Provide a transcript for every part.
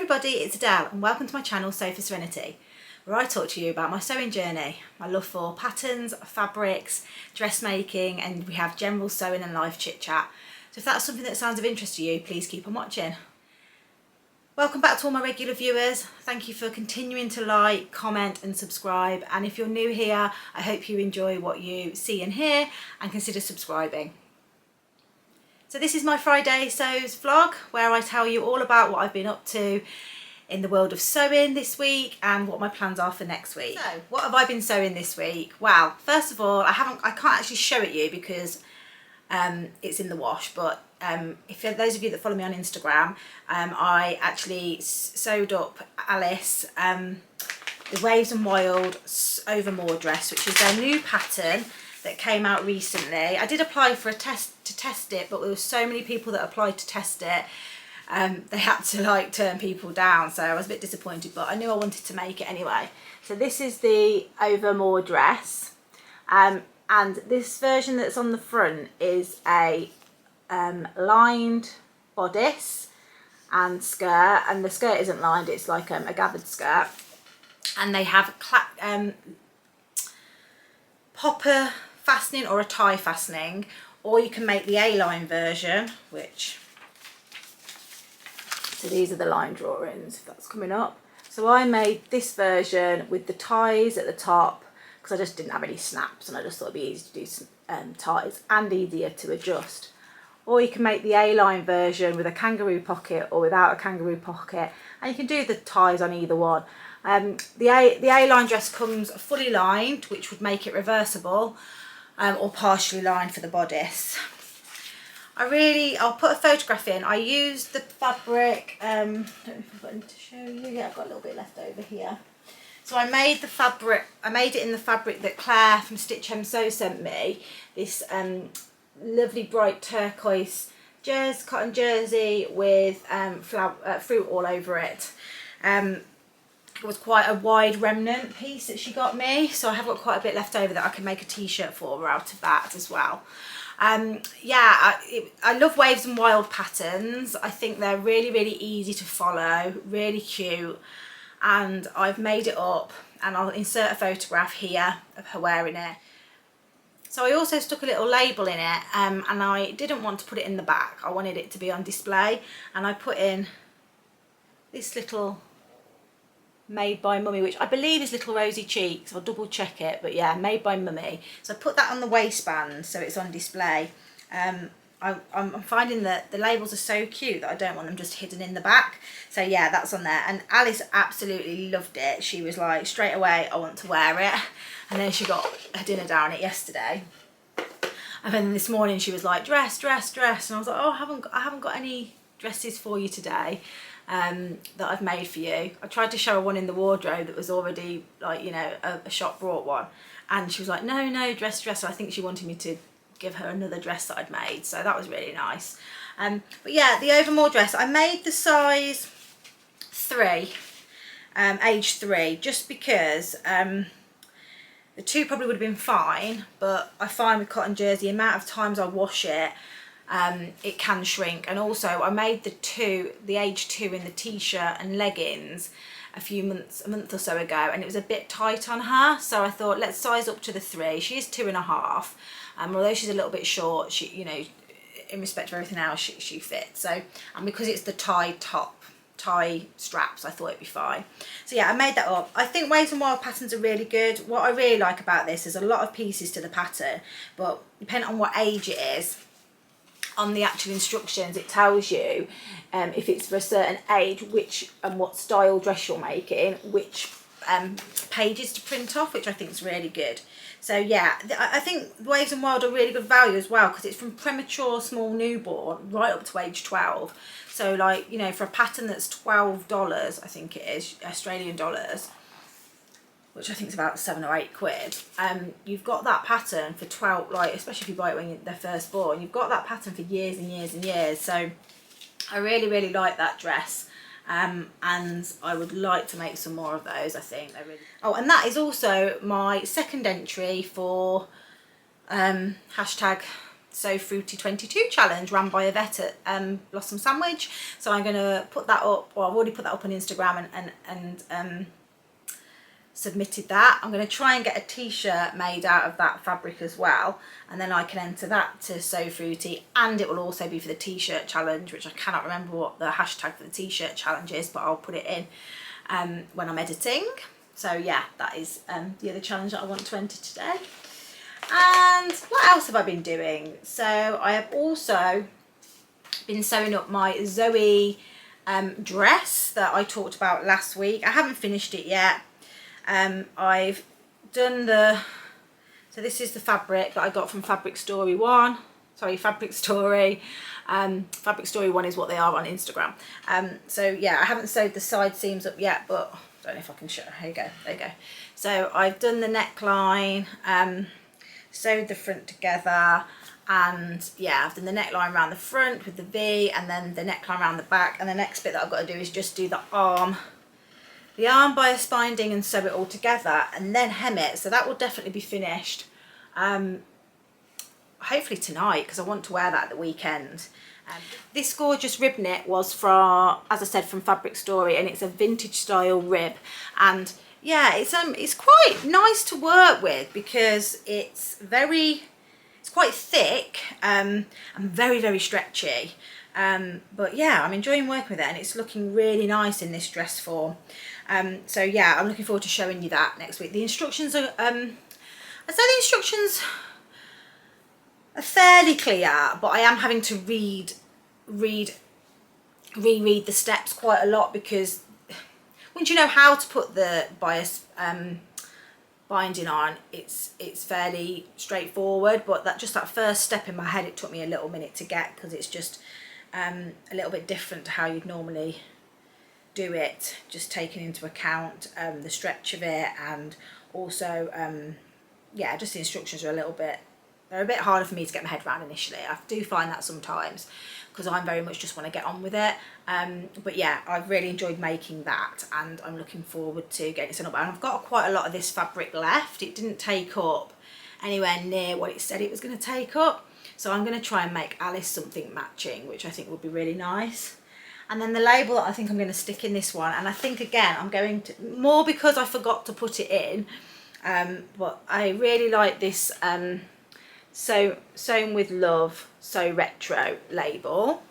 everybody, it's Adele and welcome to my channel Sew for Serenity, where I talk to you about my sewing journey, my love for patterns, fabrics, dressmaking, and we have general sewing and live chit chat. So if that's something that sounds of interest to you, please keep on watching. Welcome back to all my regular viewers. Thank you for continuing to like, comment and subscribe, and if you're new here, I hope you enjoy what you see and hear and consider subscribing. So this is my Friday Sews vlog, where I tell you all about what I've been up to in the world of sewing this week and what my plans are for next week. So what have I been sewing this week? Well, first of all, I can't actually show it you because it's in the wash, but if those of you that follow me on Instagram, I actually sewed up Alice the Waves and Wild Overmore dress, which is their new pattern that came out recently. I did apply for a test it, but there were so many people that applied to test it, they had to like turn people down, so I was a bit disappointed, but I knew I wanted to make it anyway. So this is the Overmore dress, and this version that's on the front is a lined bodice and skirt, and the skirt isn't lined, it's like a gathered skirt, and they have popper fastening or a tie fastening, or you can make the A-line version, which, so these are the line drawings, if that's coming up. So I made this version with the ties at the top because I just didn't have any snaps and I just thought it'd be easy to do ties and easier to adjust. Or you can make the A-line version with a kangaroo pocket or without a kangaroo pocket, and you can do the ties on either one. The A-line dress comes fully lined, which would make it reversible, or partially lined for the bodice. I'll put a photograph in. I used the fabric, I don't know if I've got any to show you. Yeah, I've got a little bit left over here. So I made the fabric, I made it in the fabric that Claire from Stitch So sent me, this lovely bright turquoise cotton jersey with fruit all over it. It was quite a wide remnant piece that she got me, so I have got quite a bit left over that I can make a t-shirt for her out of that as well. Yeah, I love Waves and Wild patterns. I think they're really easy to follow, really cute, and I've made it up, and I'll insert a photograph here of her wearing it. So I also stuck a little label in it, and I didn't want to put it in the back, I wanted it to be on display, and I put in this little Made by Mummy, which I believe is Little Rosey Cheeks. I'll double check it, but yeah, Made by Mummy. So I put that on the waistband so it's on display. I'm finding that the labels are so cute that I don't want them just hidden in the back. So yeah, that's on there, and Alice absolutely loved it. She was like, straight away, I want to wear it. And then she got her dinner down it yesterday, and then this morning she was like, dress, and I was like, oh, I haven't got any dresses for you today that I've made for you. I tried to show her one in the wardrobe that was already, like, you know, a shop brought one, and she was like, no, dress. So I think she wanted me to give her another dress that I'd made, so that was really nice. But yeah, the Overmore dress, I made the size 3, age 3, just because the 2 probably would have been fine, but I find with cotton jersey, the amount of times I wash it, it can shrink. And also I made the age 2 in the t-shirt and leggings a month or so ago, and it was a bit tight on her, so I thought let's size up to the 3. She is 2.5, although she's a little bit short, she, you know, in respect to everything else, she fits. So, and because it's the tie straps, I thought it'd be fine. So yeah, I made that up. I think Waves and Wild patterns are really good. What I really like about this is a lot of pieces to the pattern, but depending on what age it is, on the actual instructions it tells you if it's for a certain age, which and what style dress you're making, which pages to print off, which I think is really good. So yeah, I think Waves and Wild are really good value as well, because it's from premature small newborn right up to age 12. So like, you know, for a pattern that's $12, I think it is, Australian dollars, which I think is about 7 or 8 quid, you've got that pattern for 12, like, especially if you buy it when they're first born, you've got that pattern for years and years and years. So I really like that dress, and I would like to make some more of those. I think they're really... Oh, and that is also my second entry for hashtag So Fruity 22 challenge run by Yvette at Blossom Sandwich. So I'm going to put that up, or I've already put that up on Instagram and submitted that. I'm going to try and get a t-shirt made out of that fabric as well, and then I can enter that to So Fruity, and it will also be for the t-shirt challenge, which I cannot remember what the hashtag for the t-shirt challenge is, but I'll put it in when I'm editing. So yeah, that is the other challenge that I want to enter today. And what else have I been doing? So I have also been sewing up my Zoey dress that I talked about last week. I haven't finished it yet. I've done so this is the fabric that I got from Fabric Story 1. Sorry, Fabric Story. Fabric Story 1 is what they are on Instagram. So yeah, I haven't sewed the side seams up yet, but I don't know if I can show. Here you go, there you go. So I've done the neckline, sewed the front together, and yeah, I've done the neckline around the front with the V, and then the neckline around the back, and the next bit that I've got to do is just do the arm bias binding and sew it all together, and then hem it. So that will definitely be finished hopefully tonight, because I want to wear that at the weekend. This gorgeous rib knit was from, as I said, from Fabric Story, and it's a vintage style rib, and yeah, it's quite nice to work with because it's quite thick and very, very stretchy. But yeah, I'm enjoying working with it, and it's looking really nice in this dress form. So yeah, I'm looking forward to showing you that next week. The instructions are, I'd say the instructions are fairly clear, but I am having to reread the steps quite a lot, because once you know how to put the bias binding on, it's fairly straightforward, but that first step in my head, it took me a little minute to get, because it's just a little bit different to how you'd normally do it, just taking into account the stretch of it, and also yeah, just the instructions are they're a bit harder for me to get my head around initially. I do find that sometimes, because I'm very much just want to get on with it. But yeah, I've really enjoyed making that, and I'm looking forward to getting it set up. And I've got quite a lot of this fabric left. It didn't take up anywhere near what it said it was going to take up, so I'm going to try and make Alice something matching, which I think would be really nice. And then the label that I think I'm going to stick in this one, and I think again I'm going to, more because I forgot to put it in, but I really like this Sewn with Love So Retro label.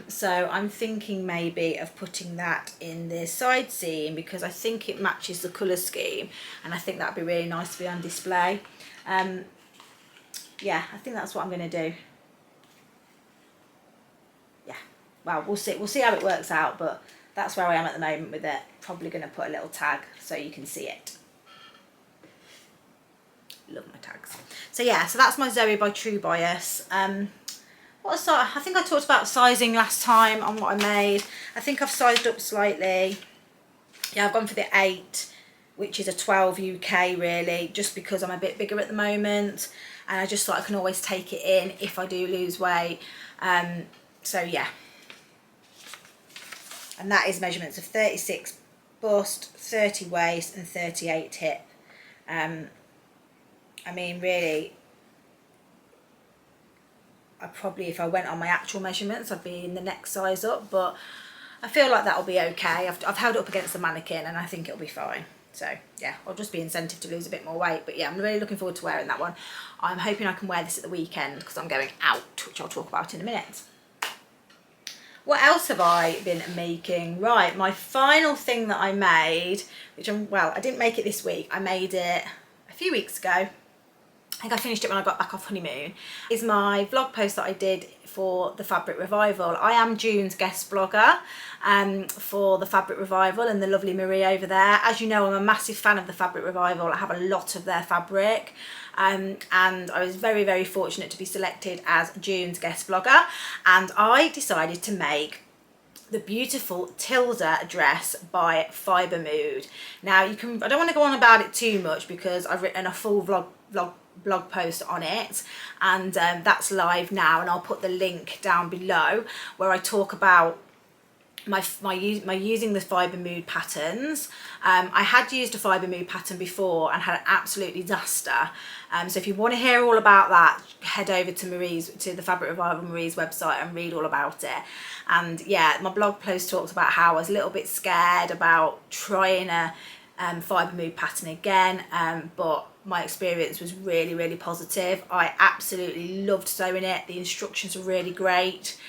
So I'm thinking maybe of putting that in the side seam, because I think it matches the colour scheme, and I think that'd be really nice to be on display. Yeah, I think that's what I'm going to do. Yeah, well, we'll see how it works out, but that's where I am at the moment with it. Probably going to put a little tag so you can see it. Love my tags. So yeah, so that's my Zoey by True Bias. I think I talked about sizing last time on what I made. I think I've sized up slightly. Yeah, I've gone for the 8, which is a 12 UK really, just because I'm a bit bigger at the moment, and I just thought I can always take it in if I do lose weight. So yeah, and that is measurements of 36 bust, 30 waist and 38 hip. I mean, really, I probably, if I went on my actual measurements, I'd be in the next size up, but I feel like that'll be okay. I've held it up against the mannequin, and I think it'll be fine. So yeah, I'll just be incentive to lose a bit more weight. But yeah, I'm really looking forward to wearing that one. I'm hoping I can wear this at the weekend, because I'm going out, which I'll talk about in a minute. What else have I been making? Right, my final thing that I made, which I didn't make it this week. I made it a few weeks ago. I think I finished it when I got back off honeymoon, is my vlog post that I did for the Fabric Revival. I am June's guest blogger for the Fabric Revival, and the lovely Marie over there. As you know, I'm a massive fan of the Fabric Revival. I have a lot of their fabric, and I was very, very fortunate to be selected as June's guest blogger, and I decided to make the beautiful Tilda dress by Fibre Mood. Now I don't want to go on about it too much, because I've written a full blog post on it, and that's live now, and I'll put the link down below where I talk about my using the Fibre Mood patterns. I had used a Fibre Mood pattern before and had an absolute disaster. So if you want to hear all about that, head over to the Fabric Revival Marie's website and read all about it. And yeah, my blog post talks about how I was a little bit scared about trying a Fibre Mood pattern again, but my experience was really, really positive. I absolutely loved sewing it. The instructions were really great.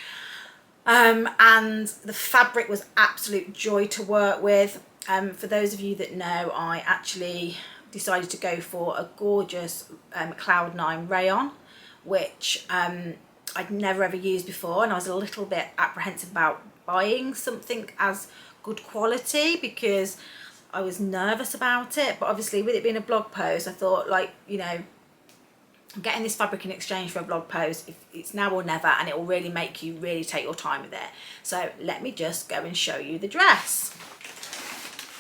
And the fabric was absolute joy to work with. For those of you that know, I actually decided to go for a gorgeous Cloud 9 rayon, which I'd never ever used before, and I was a little bit apprehensive about buying something as good quality because I was nervous about it. But obviously with it being a blog post, I thought, like, you know, I'm getting this fabric in exchange for a blog post. It's now or never, and it will really make you really take your time with it. So let me just go and show you the dress.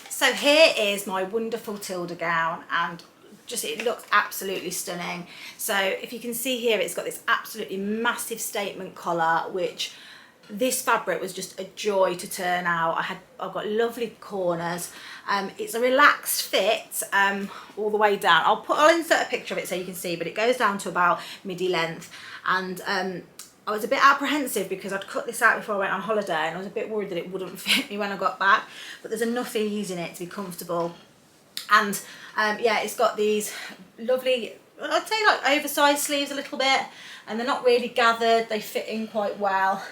So here is my wonderful Tilda gown, and just it looks absolutely stunning. So if you can see here, it's got this absolutely massive statement collar, which this fabric was just a joy to turn out. I've got lovely corners. It's a relaxed fit all the way down. I'll insert a picture of it so you can see, but it goes down to about midi length. And I was a bit apprehensive because I'd cut this out before I went on holiday, and I was a bit worried that it wouldn't fit me when I got back. But there's enough ease in it to be comfortable. And yeah, it's got these lovely, I'd say like oversized sleeves a little bit, and they're not really gathered. They fit in quite well.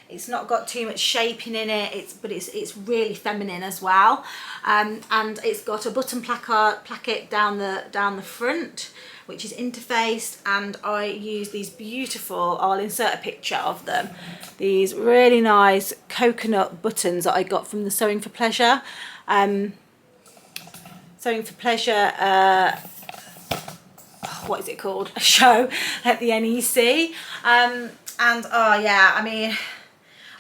It's not got too much shaping in it, but it's really feminine as well. And it's got a button placket down the front, which is interfaced, and I use these beautiful, I'll insert a picture of them, these really nice coconut buttons that I got from the Sewing for Pleasure what is it called, a show at the NEC. And oh yeah, I mean,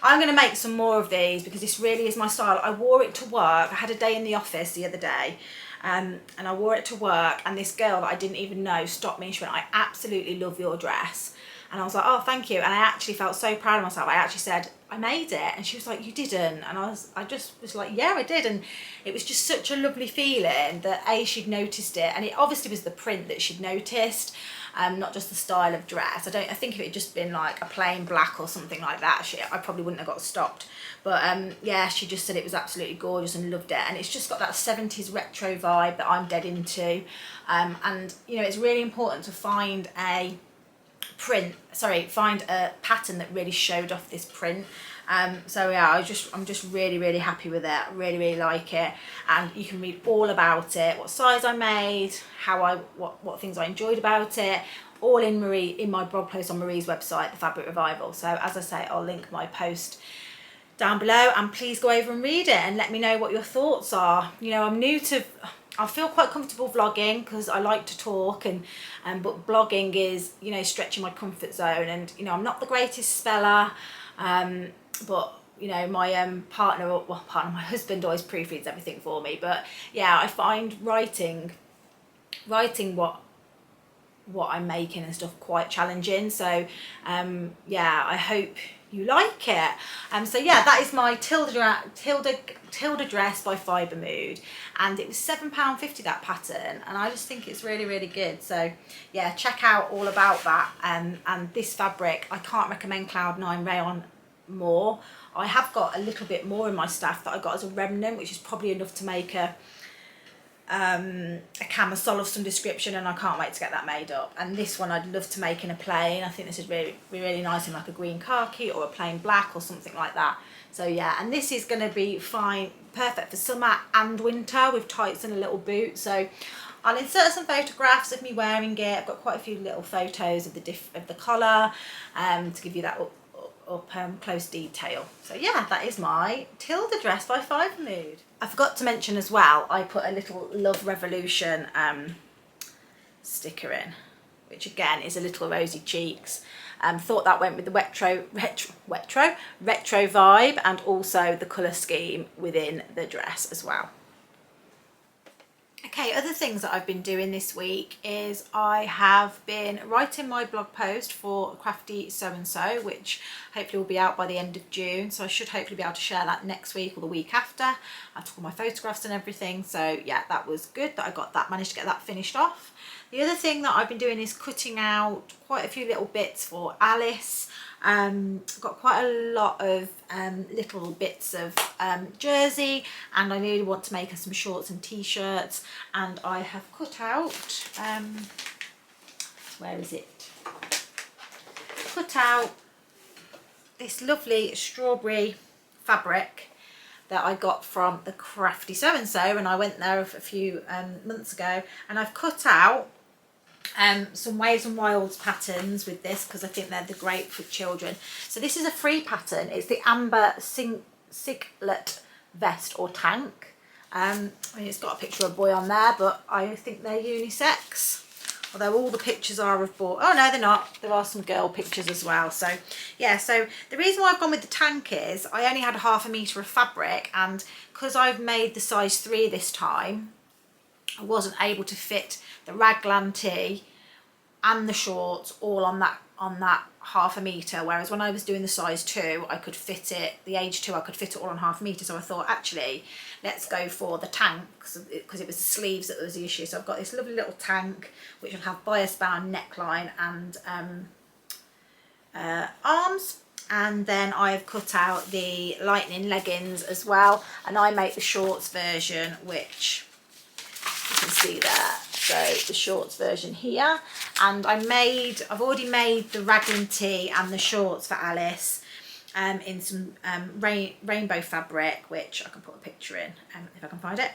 I'm going to make some more of these because this really is my style. I wore it to work. I had a day in the office the other day, and I wore it to work, and this girl that I didn't even know stopped me and she went, "I absolutely love your dress." And I was like, "Oh, thank you." And I actually felt so proud of myself. I actually said, "I made it." And she was like, "You didn't?" And I just was like, "Yeah, I did." And it was just such a lovely feeling that she'd noticed it, and it obviously was the print that she'd noticed. Not just the style of dress. I think if it had just been like a plain black or something like that, I probably wouldn't have got stopped. But yeah, she just said it was absolutely gorgeous and loved it. And it's just got that 70s retro vibe that I'm dead into. And you know, it's really important to find a pattern that really showed off this print. So yeah, I'm just really happy with it. Really like it, and you can read all about it, what size I made, what things I enjoyed about it, all in my blog post on Marie's website, the Fabric Revival. So as I say, I'll link my post down below, and please go over and read it and let me know what your thoughts are. You know, I feel quite comfortable vlogging because I like to talk, but blogging is, you know, stretching my comfort zone. And you know, I'm not the greatest speller, but you know, my my husband always proofreads everything for me. But yeah, I find writing what I'm making and stuff quite challenging. So yeah, I hope you like it. So yeah, that is my Tilda dress by Fibre Mood, and it was £7.50 that pattern, and I just think it's really good. So yeah, check out all about that. And this fabric, I can't recommend Cloud 9 rayon more. I have got a little bit more in my staff that I got as a remnant, which is probably enough to make a camisole of some description, and I can't wait to get that made up. And this one I'd love to make in a plain. I think this is really nice in like a green khaki or a plain black or something like that. So yeah, and this is going to be fine, perfect for summer and winter with tights and a little boot. So I'll insert some photographs of me wearing it. I've got quite a few little photos of the collar to give you that up close detail. So yeah, that is my Tilda dress by Fibre Mood. I forgot to mention as well, I put a little Love Revolution sticker in, which again is a Little Rosey Cheeks. Thought that went with the retro vibe, and also the colour scheme within the dress as well. Okay, other things that I've been doing this week is I have been writing my blog post for Crafty Sew So, which hopefully will be out by the end of June. So I should hopefully be able to share that next week or the week after. I took all my photographs and everything. So yeah, that was good that I got that, managed to get that finished off. The other thing that I've been doing is cutting out quite a few little bits for Alice. Got quite a lot of little bits of jersey, and I really want to make her some shorts and t-shirts, and I have cut out where is it, cut out this lovely strawberry fabric that I got from the Crafty Sew So, and I went there a few months ago, and I've cut out some Waves and Wilds patterns with this because I think they're great for children. So this is a free pattern. It's the Amber Singlet vest or tank. I mean, it's got a picture of a boy on there, but I think they're unisex. Although all the pictures are of boy. Oh no, they're not. There are some girl pictures as well. So yeah, so the reason why I've gone with the tank is I only had 1/2 metre of fabric, and because I've made the size 3 this time, I wasn't able to fit the raglan tee and the shorts all on that 1/2 metre, whereas when I was doing the size 2 I could fit it, the age 2 I could fit it all on 1/2 metre. So I thought, actually let's go for the tank because it was the sleeves that was the issue. So I've got this lovely little tank which will have bias bound neckline and arms, and then I've cut out the Lightening leggings as well, and I make the shorts version, which you can see there. So the shorts version here, and I've already made the raglan tee and the shorts for Alice in some rainbow fabric, which I can put a picture in if I can find it.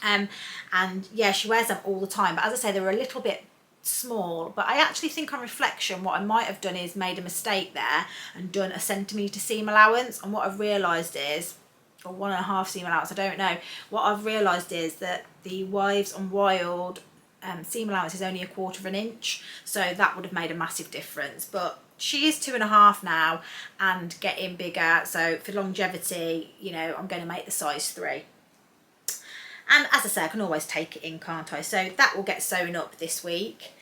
And yeah, she wears them all the time, but as I say, they were a little bit small, but I actually think on reflection what I might have done is made a mistake there and done a centimetre seam allowance, and what I've realised is, or 1.5 seam allowance, I don't know. What I've realised is that the Waves and Wild seam allowance is only 1/4 inch, so that would have made a massive difference. But she is 2.5 now and getting bigger, so for longevity, you know, I'm going to make the size 3. And as I say, I can always take it in, can't I? So that will get sewn up this week.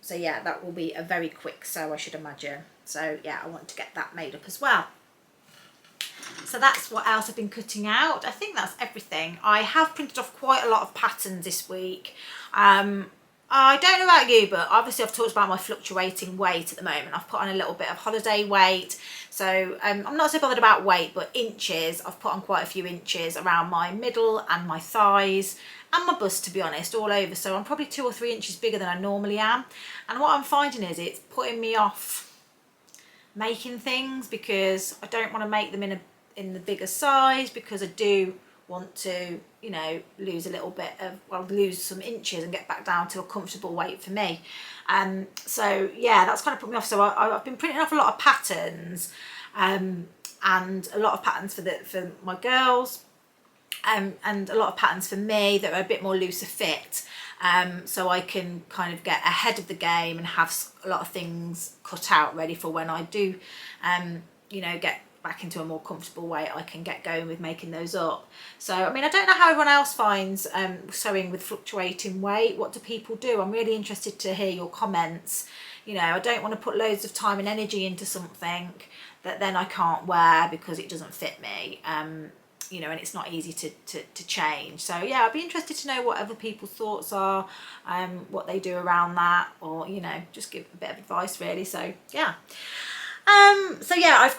So yeah, that will be a very quick sew, I should imagine. So yeah, I want to get that made up as well. So that's what else I've been cutting out. I think that's everything. I have printed off quite a lot of patterns this week. I don't know about you, but obviously I've talked about my fluctuating weight at the moment. I've put on a little bit of holiday weight. So I'm not so bothered about weight, but inches. I've put on quite a few inches around my middle and my thighs and my bust, to be honest, all over. So I'm probably 2 or 3 inches bigger than I normally am. And what I'm finding is it's putting me off making things because I don't want to make them in the bigger size, because I do want to, you know, lose a little bit of, well, lose some inches and get back down to a comfortable weight for me. So yeah, that's kind of put me off. So I've been printing off a lot of patterns and a lot of patterns for my girls and a lot of patterns for me that are a bit more looser fit, so I can kind of get ahead of the game and have a lot of things cut out ready for when I do you know, get back into a more comfortable weight. I can get going with making those up. So I mean, I don't know how everyone else finds sewing with fluctuating weight. What do people do? I'm really interested to hear your comments. You know, I don't want to put loads of time and energy into something that then I can't wear because it doesn't fit me, you know, and it's not easy to change. So yeah, I'd be interested to know what other people's thoughts are, what they do around that, or, you know, just give a bit of advice really. So yeah. So yeah, I've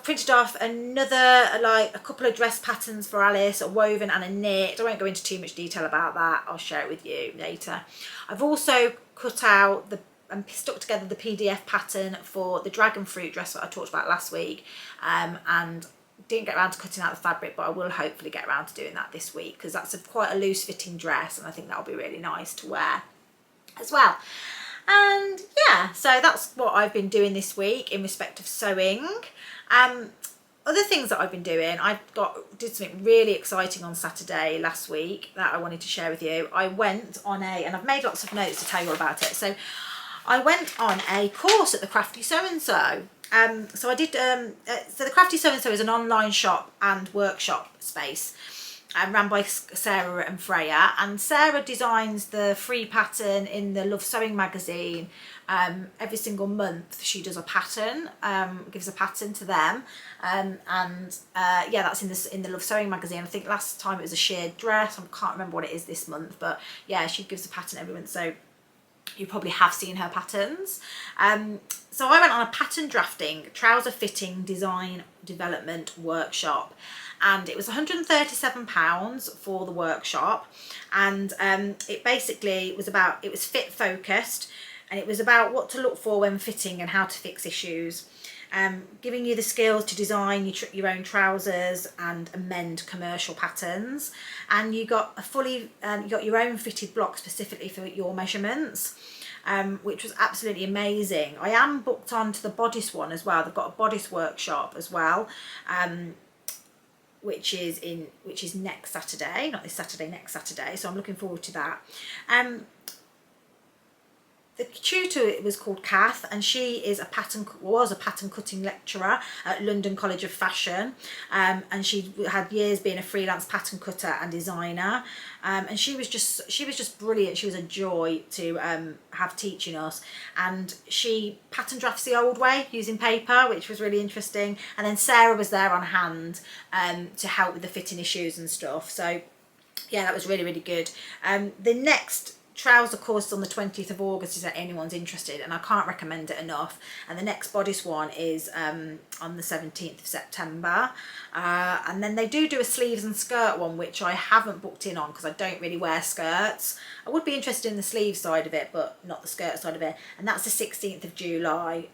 printed off a couple of dress patterns for Alice, a woven and a knit. I won't go into too much detail about that. I'll share it with you later. I've also cut out and stuck together the PDF pattern for the dragon fruit dress that I talked about last week, and didn't get around to cutting out the fabric, but I will hopefully get around to doing that this week, because that's quite a loose fitting dress and I think that'll be really nice to wear as well. And yeah, so that's what I've been doing this week in respect of sewing. Other things that I've been doing, did something really exciting on Saturday last week that I wanted to share with you. I went on and I've made lots of notes to tell you all about it. So I went on a course at the Crafty Sew So. So I did, so the Crafty Sew So is an online shop and workshop space. ran by Sarah and Freya, and Sarah designs the free pattern in the Love Sewing magazine. Every single month she does a pattern, gives a pattern to them, yeah, that's in the Love Sewing magazine. I think last time it was a sheared dress. I can't remember what it is this month, but yeah, she gives a pattern every month, so you probably have seen her patterns. So I went on a pattern drafting, trouser fitting, design development workshop, and it was £137 for the workshop, and it basically was about, it was fit focused, and it was about what to look for when fitting and how to fix issues, giving you the skills to design your own trousers and amend commercial patterns. And you got a fully you got your own fitted block specifically for your measurements, which was absolutely amazing. I am booked on to the bodice one as well. They've got a bodice workshop as well, which is next Saturday, not this Saturday, next Saturday. So I'm looking forward to that. The tutor was called Kath, and she is was a pattern cutting lecturer at London College of Fashion, and she had years being a freelance pattern cutter and designer, and she was just brilliant. She was a joy to have teaching us, and she pattern drafts the old way using paper, which was really interesting. And then Sarah was there on hand to help with the fitting issues and stuff. So yeah, that was really, really good. The next trouser course on the 20th of August is, that anyone's interested, and I can't recommend it enough. And the next bodice one is on the 17th of September, and then they do a sleeves and skirt one, which I haven't booked in on because I don't really wear skirts. I would be interested in the sleeve side of it, but not the skirt side of it, and that's the 16th of July.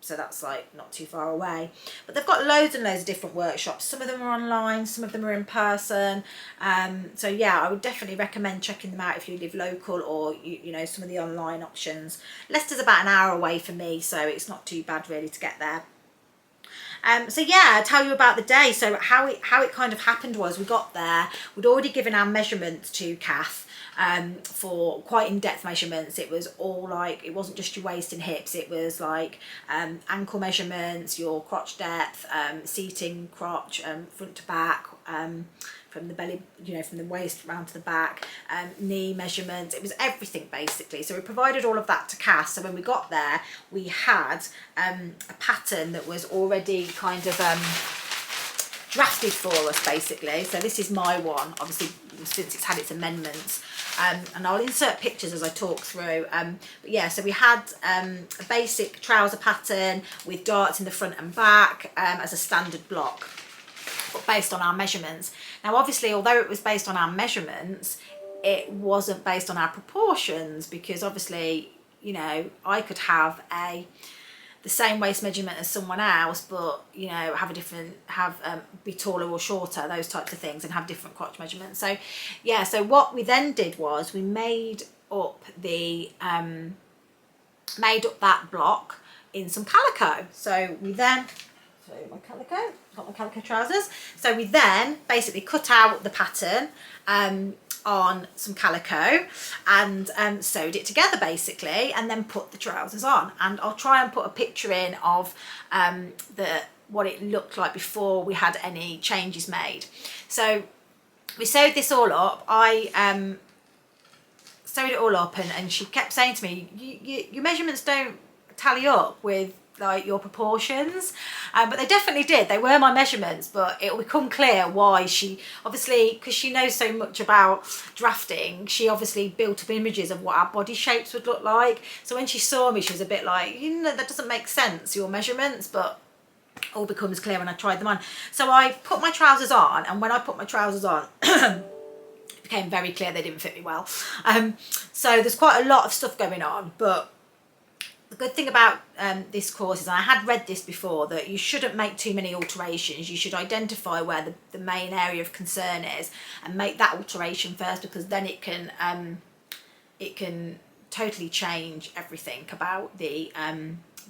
So that's like not too far away. But they've got loads and loads of different workshops. Some of them are online, some of them are in person. So yeah, I would definitely recommend checking them out if you live local, or you know, some of the online options. Leicester's about an hour away from me, so it's not too bad really to get there. So yeah, I'll tell you about the day. So how it kind of happened was, we got there, we'd already given our measurements to Kath, for quite in-depth measurements. It was all like, it wasn't just your waist and hips, it was like ankle measurements, your crotch depth, seating crotch, front to back, from the belly, you know, from the waist round to the back, knee measurements. It was everything basically. So we provided all of that to Cass. So when we got there, we had a pattern that was already kind of drafted for us basically. So this is my one, obviously, since it's had its amendments, and I'll insert pictures as I talk through. But yeah, so we had a basic trouser pattern with darts in the front and back as a standard block, but based on our measurements. Now obviously, although it was based on our measurements, it wasn't based on our proportions, because obviously, you know, I could have the same waist measurement as someone else, but you know, be taller or shorter, those types of things, and have different crotch measurements. So yeah, so what we then did was we made up that block in some calico. So we then, got my calico trousers. So we then basically cut out the pattern on some calico and sewed it together basically, and then put the trousers on. And I'll try and put a picture in of what it looked like before we had any changes made. So we sewed this all up. I sewed it all up, and she kept saying to me, your measurements don't tally up with like your proportions, but they definitely did. They were my measurements, but it'll become clear why. She obviously, because she knows so much about drafting, she obviously built up images of what our body shapes would look like. So when she saw me, she was a bit like, you know, that doesn't make sense, your measurements, but all becomes clear when I tried them on. So I put my trousers on, and when I put my trousers on, it became very clear they didn't fit me well. So there's quite a lot of stuff going on, but the good thing about this course is, and I had read this before, that you shouldn't make too many alterations. You should identify where the main area of concern is and make that alteration first, because then it can totally change everything about the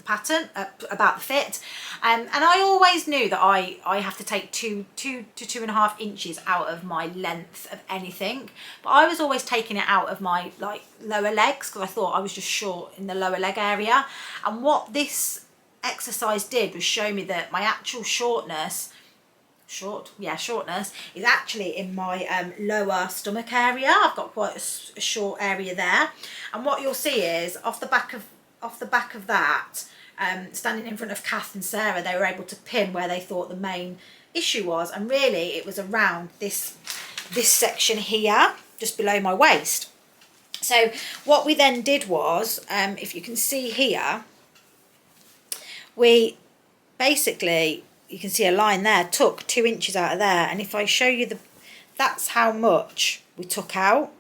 pattern, about the fit. And I always knew that I have to take 2 to 2.5 inches out of my length of anything, but I was always taking it out of my like lower legs, because I thought I was just short in the lower leg area. And what this exercise did was show me that my actual shortness shortness is actually in my lower stomach area. I've got quite a short area there, and what you'll see is off the back of that, standing in front of Kath and Sarah, they were able to pin where they thought the main issue was, and really it was around this section here, just below my waist. So what we then did was, if you can see here, we basically, you can see a line there, took 2 inches out of there, and if I show you that's how much we took out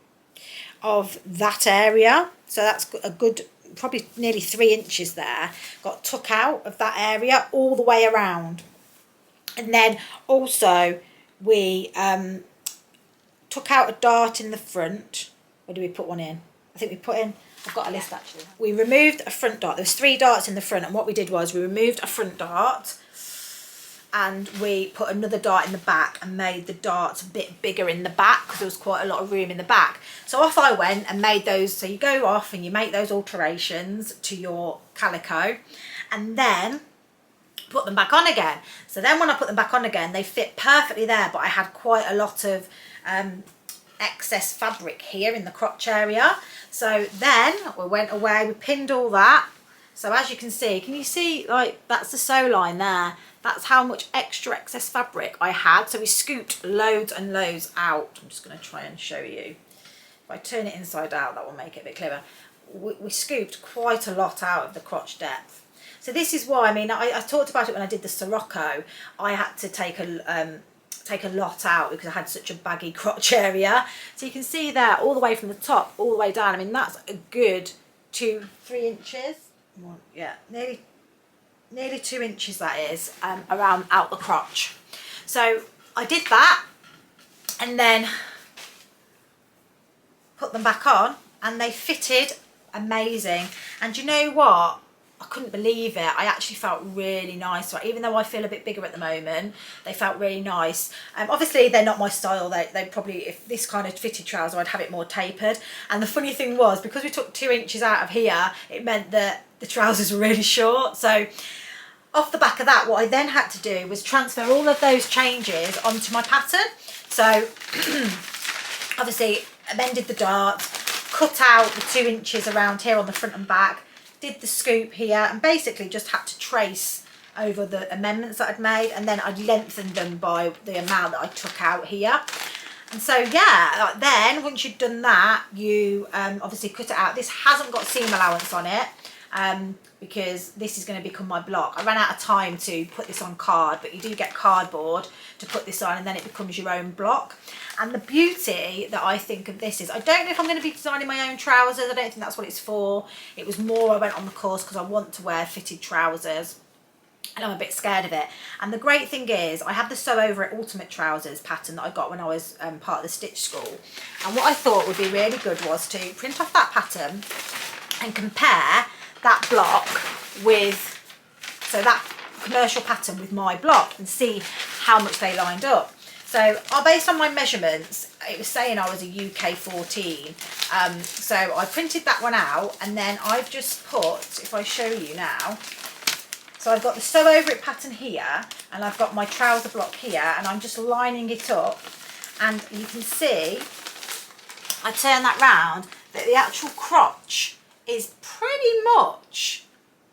of that area. So that's a good, probably nearly 3 inches there, got took out of that area all the way around. And then also we took out a dart in the front. Where do we put one in? I think we put in, I've got a list actually. We removed a front dart. There was 3 darts in the front, and what we did was we removed a front dart and we put another dart in the back and made the darts a bit bigger in the back because there was quite a lot of room in the back. So off I went and made those. So you go off and you make those alterations to your calico and then put them back on again. So then when I put them back on again, they fit perfectly there, but I had quite a lot of excess fabric here in the crotch area. So then we went away, we pinned all that. So as you can you see like that's the sew line there? That's how much extra excess fabric I had. So we scooped loads and loads out. I'm just going to try and show you. If I turn it inside out, that will make it a bit clearer. We scooped quite a lot out of the crotch depth. So this is why, I mean, I talked about it when I did the Sirocco. I had to take a lot out because I had such a baggy crotch area. So you can see there all the way from the top all the way down. I mean, that's a good 2-3 inches. Yeah, nearly 2 inches that is, around out the crotch. So I did that and then put them back on and they fitted amazing. And you know what? I couldn't believe it. I actually felt really nice. Right? Even though I feel a bit bigger at the moment, they felt really nice. Obviously, they're not my style. They probably, if this kind of fitted trouser, I'd have it more tapered. And the funny thing was, because we took 2 inches out of here, it meant that the trousers were really short. So off the back of that, what I then had to do was transfer all of those changes onto my pattern. So obviously, amended the dart, cut out the 2 inches around here on the front and back, did the scoop here, and basically just had to trace over the amendments that I'd made, and then I'd lengthened them by the amount that I took out here. And so yeah, then once you've done that, you obviously cut it out. This hasn't got seam allowance on it because this is going to become my block. I ran out of time to put this on card, but you do get cardboard to put this on and then it becomes your own block. And the beauty that I think of this is, I don't know if I'm going to be designing my own trousers. I don't think that's what it's for. It was more I went on the course because I want to wear fitted trousers and I'm a bit scared of it. And the great thing is I have the Sew Over It Ultimate Trousers pattern that I got when I was part of the stitch school. And what I thought would be really good was to print off that pattern and compare that block with, so that commercial pattern with my block, and see how much they lined up. So based on my measurements, it was saying I was a UK 14. So I printed that one out, and then I've just put, if I show you now, so I've got the Sew Over It pattern here, and I've got my trouser block here, and I'm just lining it up. And you can see, I turn that round, that the actual crotch is pretty much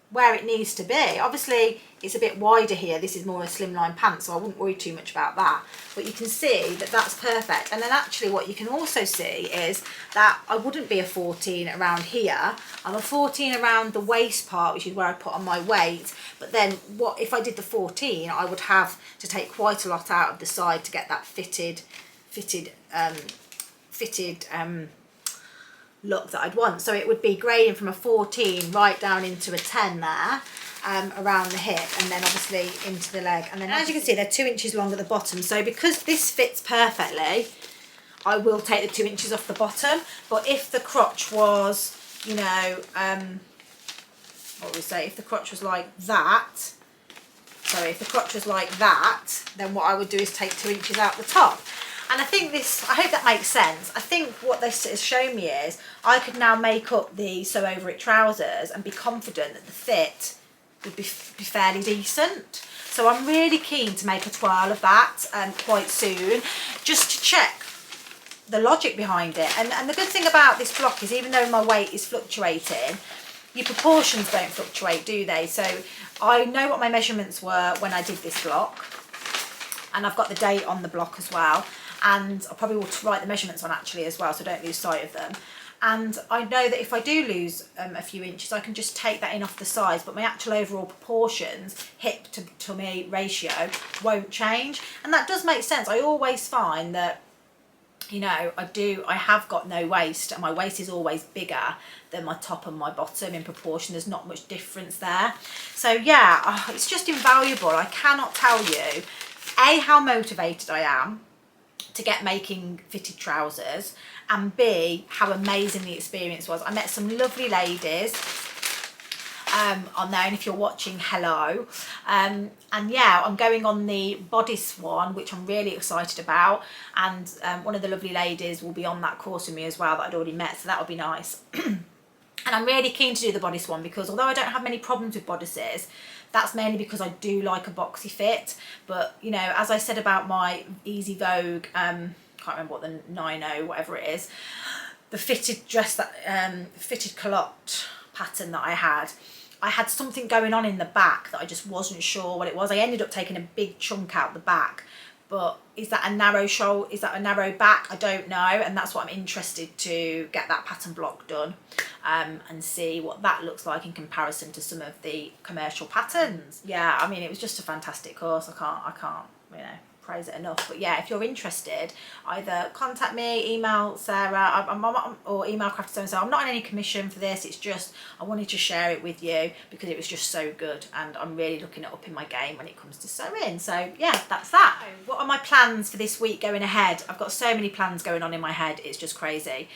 where it needs to be. Obviously it's a bit wider here, this is more a slimline pant, so I wouldn't worry too much about that, but you can see that that's perfect. And then actually what you can also see is that I wouldn't be a 14 around here, I'm a 14 around the waist part, which is where I put on my weight. But then what if I did the 14, I would have to take quite a lot out of the side to get that fitted look that I'd want. So it would be grading from a 14 right down into a 10 there, around the hip, and then obviously into the leg. And then as you can see, they're 2 inches long at the bottom. So because this fits perfectly, I will take the 2 inches off the bottom. But if the crotch was, you know, what would we say, if the crotch was like that, sorry, if the crotch was like that, then what I would do is take 2 inches out the top. And I think this, I hope that makes sense. I think what this has shown me is I could now make up the Sew Over It trousers and be confident that the fit would be fairly decent. So I'm really keen to make a twirl of that quite soon, just to check the logic behind it. And the good thing about this block is, even though my weight is fluctuating, your proportions don't fluctuate, do they? So I know what my measurements were when I did this block, and I've got the date on the block as well, and I probably will write the measurements on actually as well, so I don't lose sight of them. And I know that if I do lose a few inches, I can just take that in off the sides, but my actual overall proportions, hip to tummy ratio, won't change. And that does make sense. I always find that, you know, I have got no waist, and my waist is always bigger than my top and my bottom in proportion. There's not much difference there. So yeah, it's just invaluable. I cannot tell you, A, how motivated I am to get making fitted trousers, and B, how amazing the experience was. I met some lovely ladies on there, and if you're watching, hello. And yeah, I'm going on the bodice one, which I'm really excited about, and one of the lovely ladies will be on that course with me as well that I'd already met, so that would be nice. And I'm really keen to do the bodice one, because although I don't have many problems with bodices, that's mainly because I do like a boxy fit. But you know, as I said about my Easy Vogue, can't remember what the 90 whatever it is, the fitted dress, that fitted culotte pattern that I had something going on in the back that I just wasn't sure what it was. I ended up taking a big chunk out the back, but is that a narrow shoulder, is that a narrow back? I don't know, and that's what I'm interested to get that pattern block done, and see what that looks like in comparison to some of the commercial patterns. Yeah, I mean, it was just a fantastic course. I can't, you know, praise it enough. But yeah, if you're interested, either contact me, email Sarah, or email Crafty So. I'm not on any commission for this. It's just I wanted to share it with you because it was just so good, and I'm really looking at upping my game when it comes to sewing. So yeah, that's that. What are my plans for this week going ahead? I've got so many plans going on in my head, it's just crazy.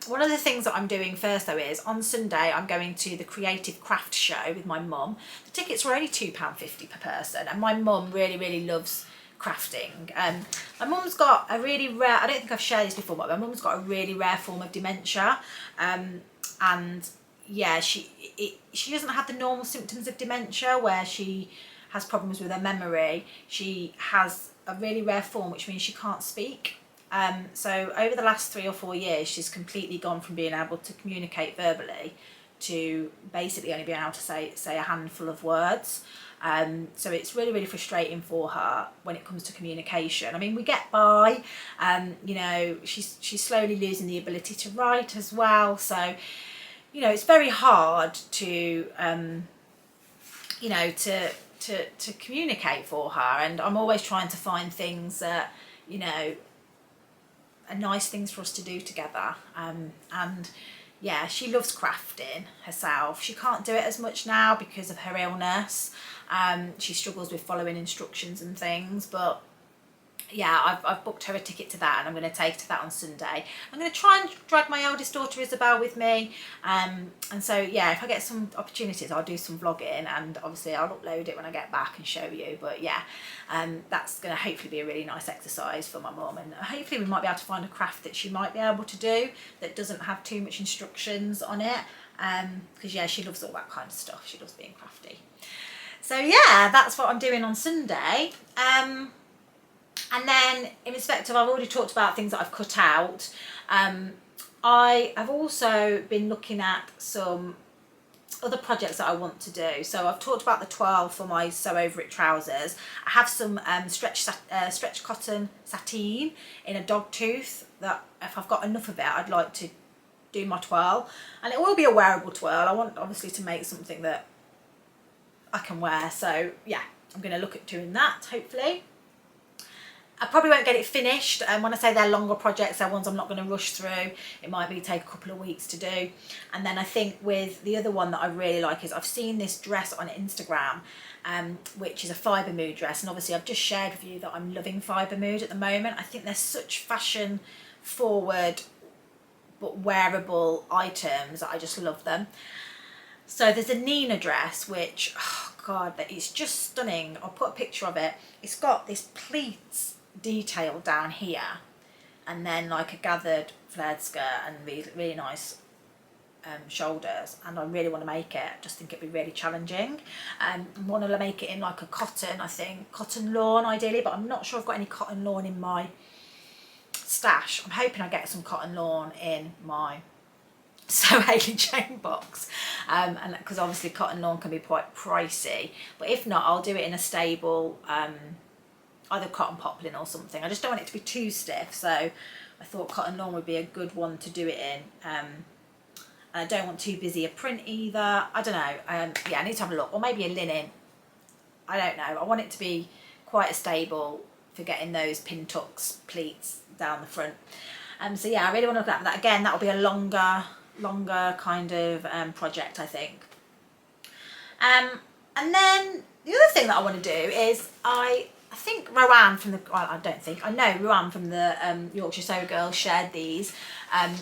One of the things that I'm doing first though is, on Sunday I'm going to the Creative Craft Show with my mum. The tickets were only £2.50 per person, and my mum really loves crafting. My mum's got a really rare, I don't think I've shared this before, but my mum's got a really rare form of dementia, and yeah, she doesn't have the normal symptoms of dementia where she has problems with her memory. She has a really rare form, which means she can't speak. So over the last 3 or 4 years, she's completely gone from being able to communicate verbally to basically only being able to say a handful of words. So it's really frustrating for her when it comes to communication. I mean, we get by, you know, she's slowly losing the ability to write as well. So, you know, it's very hard to, you know, to communicate for her. And I'm always trying to find things that, you know, are nice things for us to do together. And yeah, she loves crafting herself. She can't do it as much now because of her illness. She struggles with following instructions and things, but yeah, I've booked her a ticket to that, and I'm going to take her to that on Sunday. I'm going to try and drag my eldest daughter Isabel with me, and so yeah, if I get some opportunities, I'll do some vlogging, and obviously I'll upload it when I get back and show you. But yeah, that's going to hopefully be a really nice exercise for my mum, and hopefully we might be able to find a craft that she might be able to do that doesn't have too much instructions on it, because yeah, she loves all that kind of stuff. She loves being crafty. So yeah, that's what I'm doing on Sunday. And then in respect of, I've already talked about things that I've cut out. I have also been looking at some other projects that I want to do. So I've talked about the 12 for my Sew Over It trousers. I have some stretch cotton sateen in a dog tooth that, if I've got enough of it, I'd like to do my twirl. And it will be a wearable twirl. I want obviously to make something that I can wear. So yeah, I'm going to look at doing that hopefully. I probably won't get it finished, and when I say they're longer projects, they're ones I'm not going to rush through. It might be take a couple of weeks to do. And then I think with the other one that I really like is, I've seen this dress on Instagram, which is a Fibre Mood dress, and obviously I've just shared with you that I'm loving Fibre Mood at the moment. I think they're such fashion forward but wearable items that I just love them. So there's a Nina dress, which, oh God, it's just stunning. I'll put a picture of it. It's got this pleats detail down here, and then like a gathered flared skirt and really nice shoulders, and I really want to make it. I just think it'd be really challenging. I want to make it in like a cotton, I think, cotton lawn ideally, but I'm not sure I've got any cotton lawn in my stash. I'm hoping I get some cotton lawn in my So Hayley Jane box, and because obviously cotton lawn can be quite pricey, but if not, I'll do it in a stable, either cotton poplin or something. I just don't want it to be too stiff, so I thought cotton lawn would be a good one to do it in. And I don't want too busy a print either. I don't know. Yeah, I need to have a look, or maybe a linen. I don't know. I want it to be quite a stable for getting those pin tucks, pleats down the front. So yeah, I really want to look at that. Again, that'll be a longer kind of project, I think. And then the other thing that I want to do is I think Rowan from the, well, I know Rowan from the Yorkshire Sew Girl shared these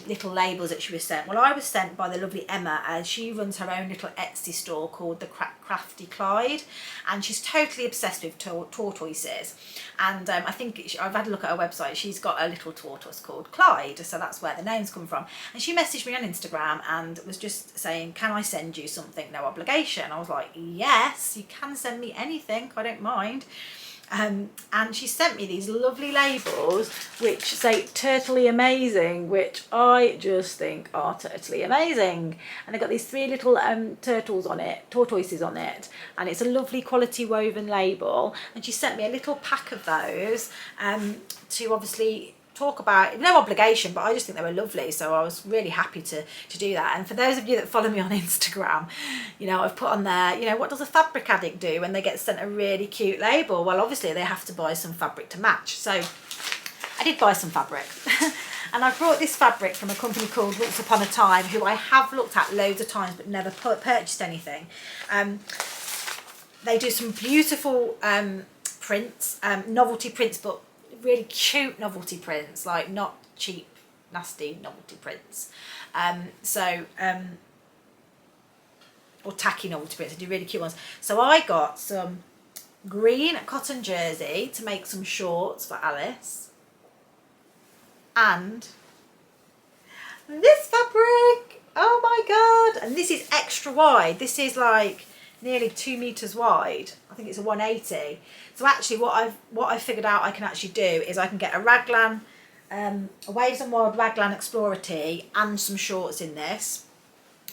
little labels that she was sent. Well, I was sent by the lovely Emma, as she runs her own little Etsy store called the CraftyClyde, and she's totally obsessed with tortoises. And I think I've had a look at her website. She's got a little tortoise called Clyde, so that's where the names come from. And she messaged me on Instagram and was just saying, can I send you something, no obligation? I was like, yes, you can send me anything, I don't mind. And she sent me these lovely labels which say "Turtly Amazing," which I just think are totally amazing. And they've got these 3 little tortoises on it, and it's a lovely quality woven label. And she sent me a little pack of those to obviously talk about, no obligation, but I just think they were lovely, so I was really happy to do that. And for those of you that follow me on Instagram, you know, I've put on there, you know, what does a fabric addict do when they get sent a really cute label? Well, obviously they have to buy some fabric to match, so I did buy some fabric. And I brought this fabric from a company called Once Upon a Time, who I have looked at loads of times but never purchased anything. They do some beautiful prints, novelty prints, but really cute novelty prints, like not cheap nasty novelty prints, or tacky novelty prints. They do really cute ones. So I got some green cotton jersey to make some shorts for Alice, and this fabric, oh my god, and this is extra wide. This is like nearly 2 meters wide. I think it's a 180. So actually what I've figured out I can actually do is I can get a Raglan, a Waves and Wild Raglan Explorer tee and some shorts in this,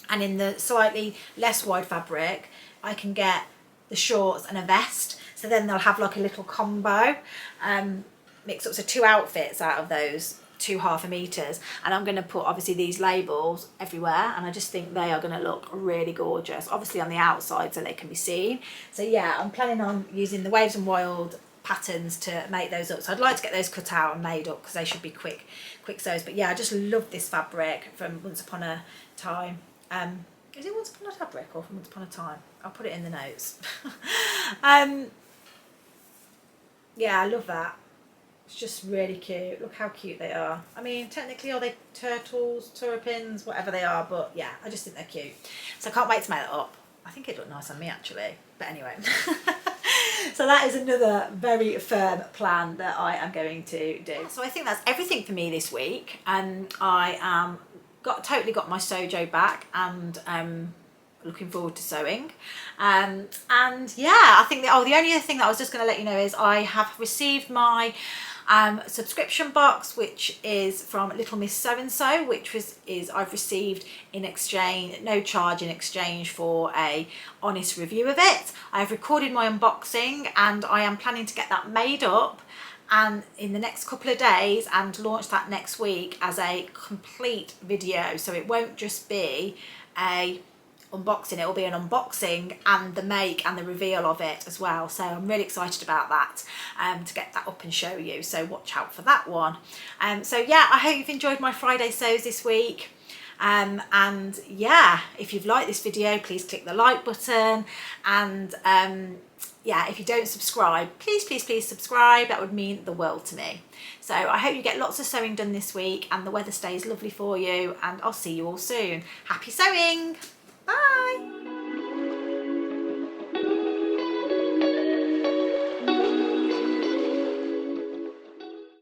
and in the slightly less wide fabric I can get the shorts and a vest, so then they'll have like a little combo, mix up, so 2 outfits out of those 2 half a meters. And I'm going to put obviously these labels everywhere, and I just think they are going to look really gorgeous, obviously on the outside so they can be seen. So yeah, I'm planning on using the Waves and Wild patterns to make those up, so I'd like to get those cut out and made up because they should be quick sews. But yeah, I just love this fabric from Once Upon a Time. Is it Once Upon a Fabric or from Once Upon a Time? I'll put it in the notes. Yeah, I love that. It's just really cute. Look how cute they are. I mean, technically, are they turtles, terrapins, whatever they are, but yeah, I just think they're cute. So I can't wait to make it up. I think it'd look nice on me actually, but anyway. So that is another very firm plan that I am going to do. So I think that's everything for me this week, and I totally got my Sojo back, and looking forward to sewing. And yeah, I think that, the only other thing that I was just going to let you know is I have received my subscription box, which is from Little Miss So and So, which I've received in exchange, no charge in exchange for a honest review of it. I've recorded my unboxing and I am planning to get that made up and in the next couple of days and launch that next week as a complete video. So it won't just be a unboxing, it will be an unboxing and the make and the reveal of it as well. So I'm really excited about that, to get that up and show you, so watch out for that one. So yeah, I hope you've enjoyed my Friday sews this week, and yeah, if you've liked this video, please click the like button, and yeah, if you don't subscribe, please subscribe. That would mean the world to me. So I hope you get lots of sewing done this week and the weather stays lovely for you, and I'll see you all soon. Happy sewing! Bye!